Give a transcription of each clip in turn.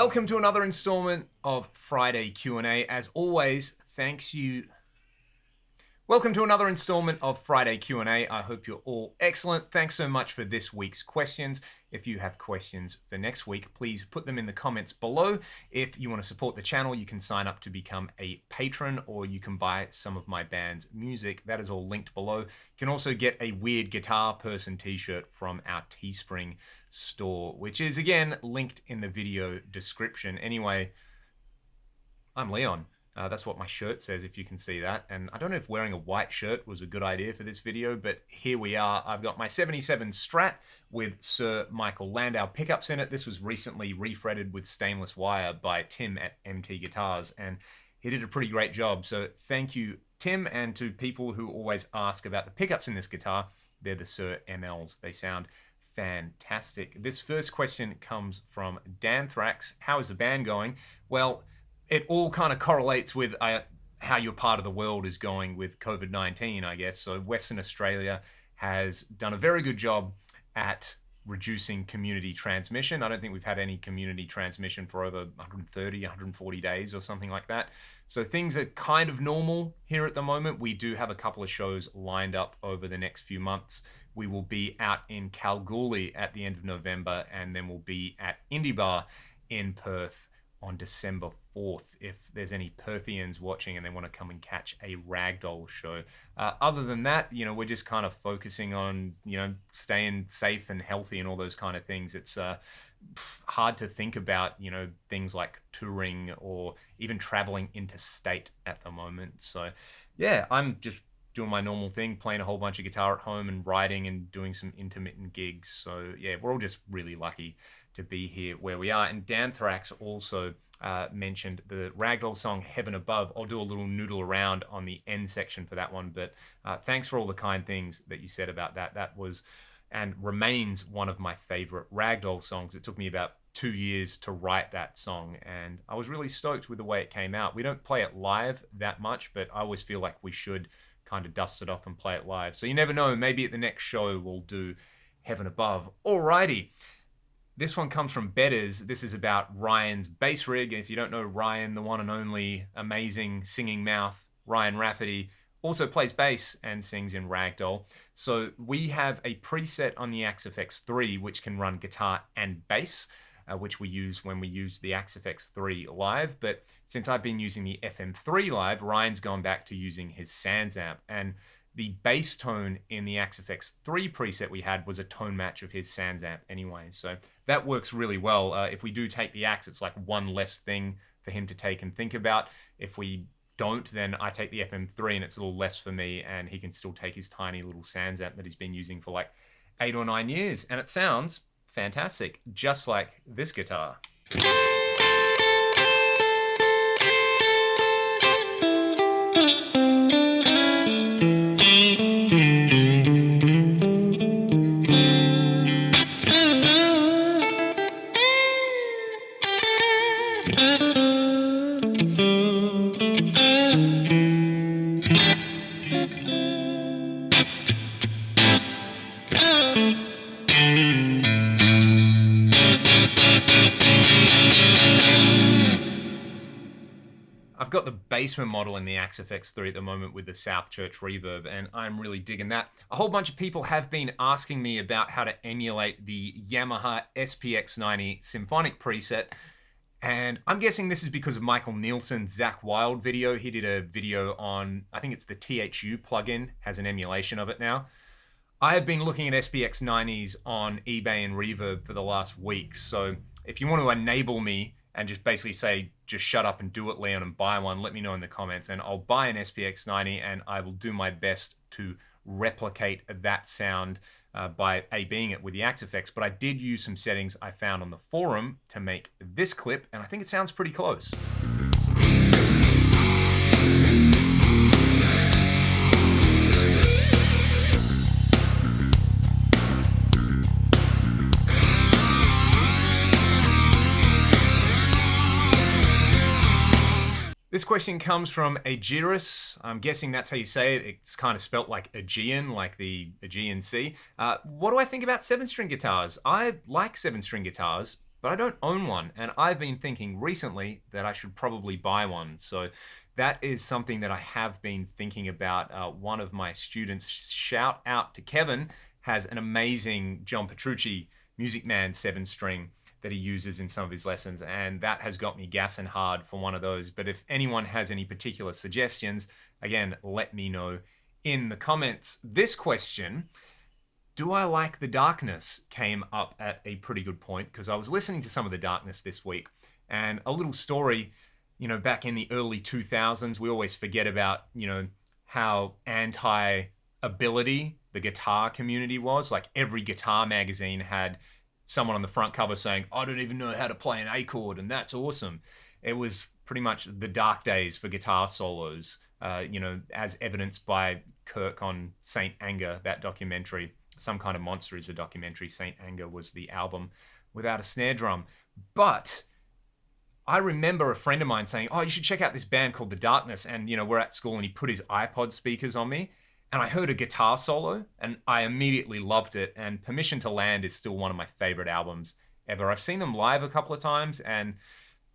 Welcome to another installment of Friday Q&A. As always, Welcome to another installment of Friday Q&A. I hope you're all excellent. Thanks so much for this week's questions. If you have questions for next week, please put them in the comments below. If you want to support the channel, you can sign up to become a patron, or you can buy some of my band's music. That is all linked below. You can also get a Weird Guitar Person t-shirt from our Teespring store, which is again linked in the video description. Anyway, I'm Leon. That's what my shirt says, if you can see that. And I don't know if wearing a white shirt was a good idea for this video, but here we are. I've got my 77 Strat with Sir Michael Landau pickups in it. This was recently refretted with stainless wire by Tim at MT Guitars, and he did a pretty great job. So thank you, Tim, and to people who always ask about the pickups in this guitar. They're the Sir MLs. They sound fantastic. This first question comes from Dan Thrax. How is the band going? Well, it all kind of correlates with how your part of the world is going with COVID-19, I guess. So Western Australia has done a very good job at reducing community transmission. I don't think we've had any community transmission for over 130, 140 days or something like that. So things are kind of normal here at the moment. We do have a couple of shows lined up over the next few months. We will be out in Kalgoorlie at the end of November, and then we'll be at Indie Bar in Perth on December 4th, if there's any Perthians watching and they want to come and catch a Ragdoll show. Other than that, we're just kind of focusing on, staying safe and healthy and all those kind of things. It's hard to think about, things like touring or even traveling interstate at the moment. So yeah, I'm just doing my normal thing, playing a whole bunch of guitar at home and writing and doing some intermittent gigs. So yeah, we're all just really lucky to be here where we are. And Dan Thrax also mentioned the Ragdoll song Heaven Above. I'll do a little noodle around on the end section for that one, but thanks for all the kind things that you said about that. That was and remains one of my favorite Ragdoll songs. It took me about 2 years to write that song, and I was really stoked with the way it came out. We don't play it live that much, but I always feel like we should kind of dust it off and play it live. So you never know, maybe at the next show we'll do Heaven Above. Alrighty. This one comes from Betters. This is about Ryan's bass rig. If you don't know Ryan, the one and only amazing singing mouth, Ryan Rafferty, also plays bass and sings in Ragdoll. So we have a preset on the SFX 3 which can run guitar and bass, which we use when we use the SFX 3 live. But since I've been using the FM3 live, Ryan's gone back to using his Sans amp. And the bass tone in the SFX 3 preset we had was a tone match of his Sans amp anyway. So that works really well. If we do take the axe, it's like one less thing for him to take and think about. If we don't, then I take the FM3 and it's a little less for me, and he can still take his tiny little Sans amp that he's been using for like 8 or 9 years. And it sounds fantastic, just like this guitar. I've got the basement model in the SFX 3 at the moment with the South Church reverb, and I'm really digging that. A whole bunch of people have been asking me about how to emulate the Yamaha SPX 90 symphonic preset, and I'm guessing this is because of Michael Nielsen's Zach Wild video. He did a video on, I think it's the THU plugin, has an emulation of it now. I have been looking at SPX 90s on eBay and Reverb for the last week, so if you want to enable me and just basically say, just shut up and do it, Leon, and buy one, let me know in the comments, and I'll buy an SPX 90 and I will do my best to replicate that sound by A-Bing it with the SFX. But I did use some settings I found on the forum to make this clip, and I think it sounds pretty close. This question comes from Aegiris. I'm guessing that's how you say it. It's kind of spelt like Aegean, like the Aegean Sea. What do I think about 7-string guitars? I like 7-string guitars. but I don't own one. And I've been thinking recently that I should probably buy one. So that is something that I have been thinking about. One of my students, shout out to Kevin, has an amazing John Petrucci Music Man 7-string that he uses in some of his lessons, and that has got me gassing hard for one of those. But if anyone has any particular suggestions, again, let me know in the comments. This question, do I like the darkness, came up at a pretty good point because I was listening to some of the darkness this week. And a little story, back in the early 2000s, we always forget about, how anti ability the guitar community was. Like every guitar magazine had someone on the front cover saying, I don't even know how to play an A chord, and that's awesome. It was pretty much the dark days for guitar solos, as evidenced by Kirk on Saint Anger, that documentary. Some Kind of Monster is a documentary. Saint Anger was the album without a snare drum. But I remember a friend of mine saying, oh, you should check out this band called The Darkness. And, we're at school and he put his iPod speakers on me. And I heard a guitar solo and I immediately loved it. And Permission to Land is still one of my favorite albums ever. I've seen them live a couple of times and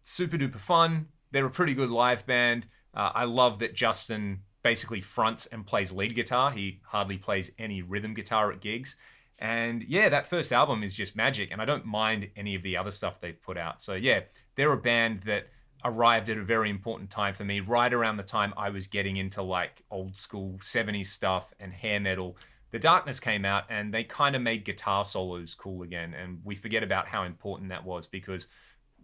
super duper fun. They're a pretty good live band. I love that Justin basically fronts and plays lead guitar. He hardly plays any rhythm guitar at gigs. And yeah, that first album is just magic. And I don't mind any of the other stuff they've put out. So yeah, they're a band that arrived at a very important time for me, right around the time I was getting into like old school 70s stuff and hair metal. The Darkness came out and they kind of made guitar solos cool again. And we forget about how important that was because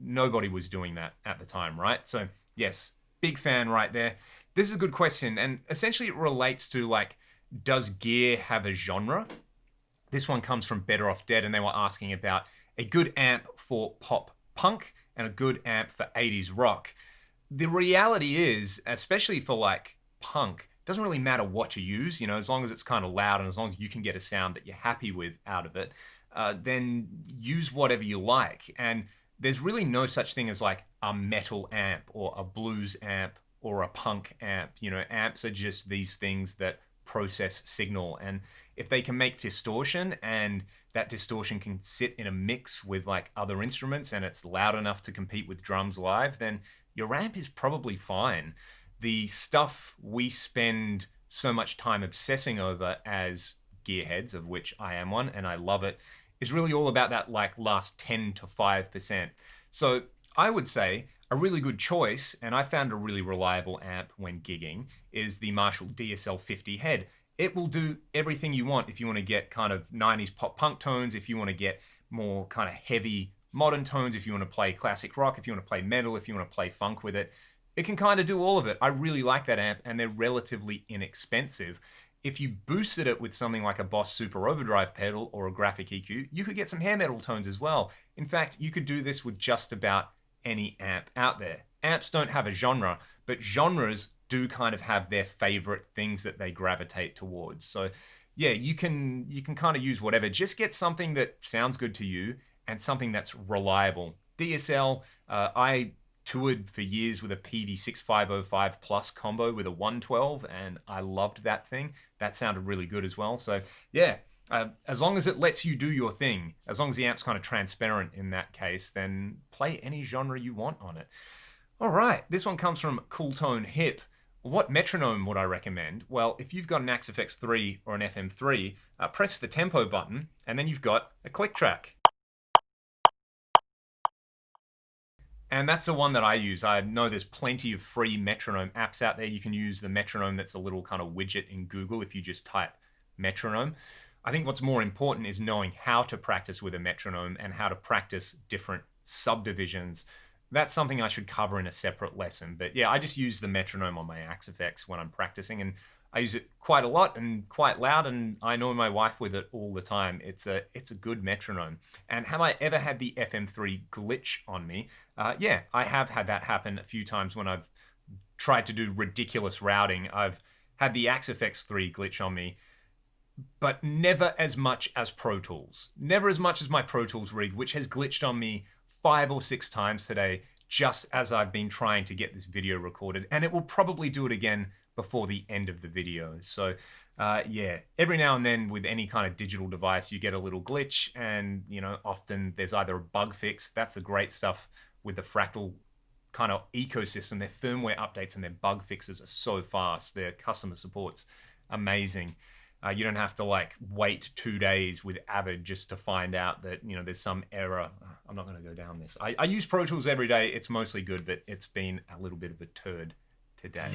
nobody was doing that at the time, right? So yes, big fan right there. This is a good question, and essentially it relates to like, does gear have a genre? This one comes from Better Off Dead, and they were asking about a good amp for pop punk and a good amp for 80s rock. The reality is, especially for like punk, it doesn't really matter what you use, as long as it's kind of loud and as long as you can get a sound that you're happy with out of it, then use whatever you like. And there's really no such thing as like a metal amp or a blues amp or a punk amp. Amps are just these things that process signal. And if they can make distortion and that distortion can sit in a mix with like other instruments and it's loud enough to compete with drums live, then your amp is probably fine. The stuff we spend so much time obsessing over as gearheads, of which I am one, and I love it, is really all about that like last 10 to 5%. So I would say a really good choice, and I found a really reliable amp when gigging, is the Marshall DSL 50 head. It will do everything you want if you want to get kind of 90s pop punk tones, if you want to get more kind of heavy modern tones, if you want to play classic rock, if you want to play metal, if you want to play funk with it. It can kind of do all of it. I really like that amp, and they're relatively inexpensive. If you boosted it with something like a Boss Super Overdrive pedal or a graphic EQ, you could get some hair metal tones as well. In fact, you could do this with just about any amp out there. Amps don't have a genre, but genres do kind of have their favorite things that they gravitate towards. So yeah, you can kind of use whatever. Just get something that sounds good to you and something that's reliable. DSL, I toured for years with a PV6505 Plus combo with a 112, and I loved that thing. That sounded really good as well. So yeah, as long as it lets you do your thing, as long as the amp's kind of transparent in that case, then play any genre you want on it. All right, this one comes from Cool Tone Hip. What metronome would I recommend? Well, if you've got an Axe-FX 3 or an FM3, press the tempo button, and then you've got a click track. And that's the one that I use. I know there's plenty of free metronome apps out there. You can use the metronome that's a little kind of widget in Google if you just type metronome. I think what's more important is knowing how to practice with a metronome and how to practice different subdivisions. That's something I should cover in a separate lesson. But yeah, I just use the metronome on my Axe-FX when I'm practicing, and I use it quite a lot and quite loud, and I annoy my wife with it all the time. It's a good metronome. And have I ever had the FM3 glitch on me? Yeah, I have had that happen a few times when I've tried to do ridiculous routing. I've had the Axe-FX 3 glitch on me, but never as much as Pro Tools. Never as much as my Pro Tools rig, which has glitched on me 5 or 6 times today, just as I've been trying to get this video recorded. And it will probably do it again before the end of the video. So Yeah, every now and then with any kind of digital device, you get a little glitch, and often there's either a bug fix. That's the great stuff with the Fractal kind of ecosystem. Their firmware updates and their bug fixes are so fast. Their customer support's amazing. You don't have to like wait 2 days with Avid just to find out that there's some error. I'm not going to go down this. I use Pro Tools every day. It's mostly good, but it's been a little bit of a turd today.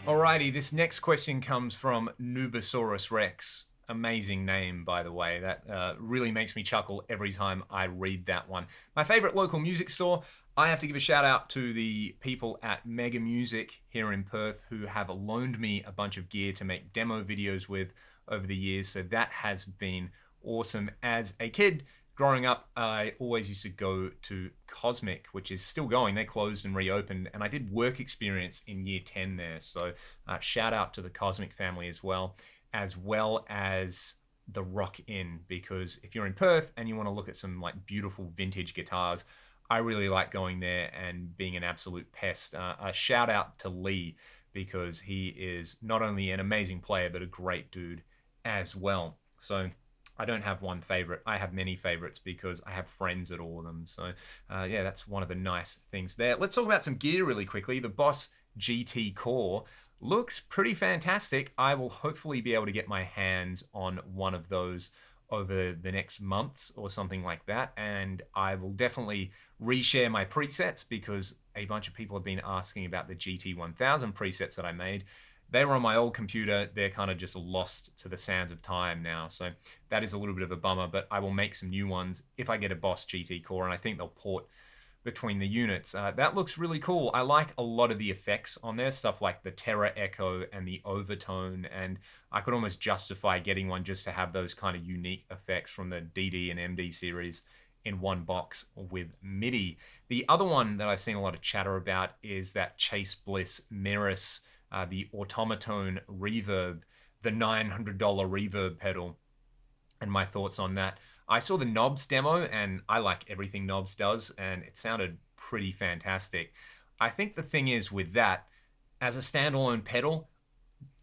Alrighty, this next question comes from Nubosaurus Rex. Amazing name, by the way. That really makes me chuckle every time I read that one. My favorite local music store. I have to give a shout out to the people at Mega Music here in Perth who have loaned me a bunch of gear to make demo videos with over the years. So that has been awesome. As a kid, growing up, I always used to go to Cosmic, which is still going. They closed and reopened, and I did work experience in year 10 there. So shout out to the Cosmic family as well as the Rock Inn, because if you're in Perth and you want to look at some like beautiful vintage guitars, I really like going there and being an absolute pest. A shout out to Lee, because he is not only an amazing player, but a great dude as well. So I don't have one favorite. I have many favorites because I have friends at all of them. So yeah, that's one of the nice things there. Let's talk about some gear really quickly. The Boss GT Core looks pretty fantastic. I will hopefully be able to get my hands on one of those over the next months or something like that. And I will definitely reshare my presets, because a bunch of people have been asking about the GT1000 presets that I made. They were on my old computer. They're kind of just lost to the sands of time now. So that is a little bit of a bummer, but I will make some new ones if I get a Boss GT Core, and I think they'll port between the units. That looks really cool. I like a lot of the effects on there, stuff like the Terra Echo and the Overtone, and I could almost justify getting one just to have those kind of unique effects from the DD and MD series in one box with MIDI. The other one that I've seen a lot of chatter about is that Chase Bliss Meris, the Automatone Reverb, the $900 reverb pedal, and my thoughts on that. I saw the Knobs demo, and I like everything Knobs does, and it sounded pretty fantastic. I think the thing is with that, as a standalone pedal,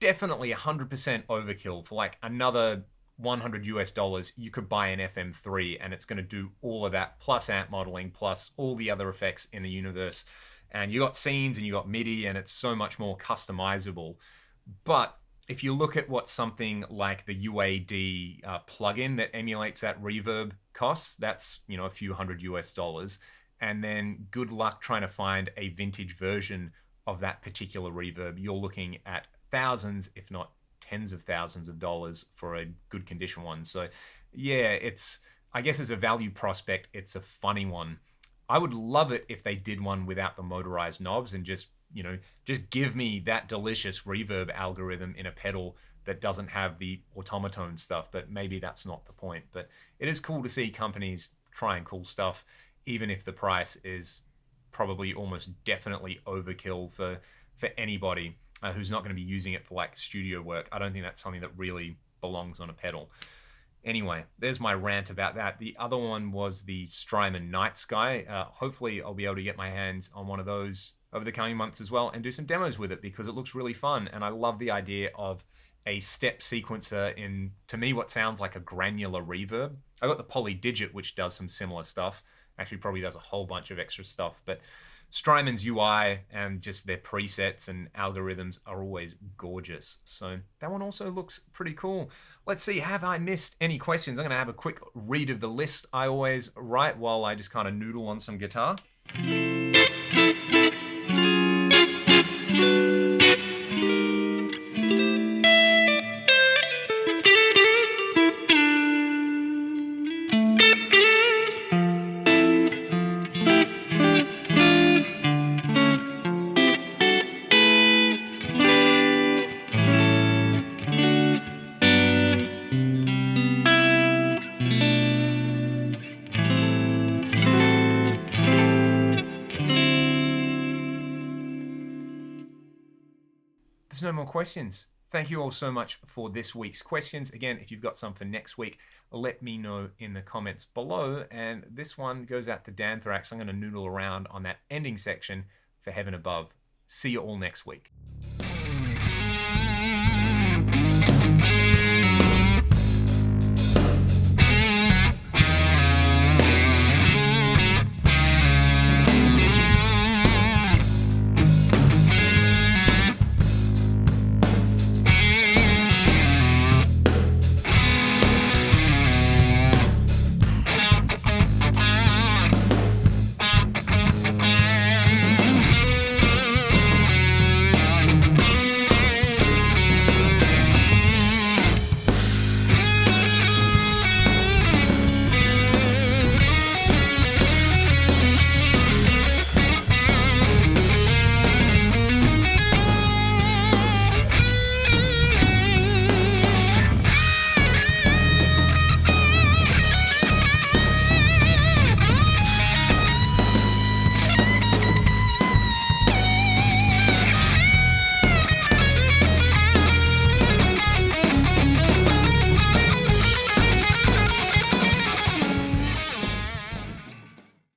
definitely 100% overkill. For like another $100 you could buy an FM3, and it's going to do all of that, plus amp modeling, plus all the other effects in the universe. And you got scenes and you got MIDI, and it's so much more customizable. But if you look at what something like the UAD plugin that emulates that reverb costs, that's a few $100. And then good luck trying to find a vintage version of that particular reverb. You're looking at thousands, if not tens of thousands of dollars for a good condition one. So yeah, I guess as a value prospect, it's a funny one. I would love it if they did one without the motorized knobs and just give me that delicious reverb algorithm in a pedal that doesn't have the automaton stuff. But maybe that's not the point. But it is cool to see companies trying cool stuff, even if the price is probably almost definitely overkill for anybody who's not going to be using it for like studio work. I don't think that's something that really belongs on a pedal. Anyway, there's my rant about that. The other one was the Strymon Night Sky. Hopefully I'll be able to get my hands on one of those over the coming months as well and do some demos with it, because it looks really fun. And I love the idea of a step sequencer in, to me, what sounds like a granular reverb. I got the Poly Digit, which does some similar stuff. Actually probably does a whole bunch of extra stuff. But Strymon's UI and just their presets and algorithms are always gorgeous. So that one also looks pretty cool. Let's see, have I missed any questions? I'm going to have a quick read of the list I always write while I just kind of noodle on some guitar. there's no more questions. Thank you all so much for this week's questions. Again, if you've got some for next week, let me know in the comments below. And this one goes out to Danthrax. I'm going to noodle around on that ending section for heaven above. See you all next week.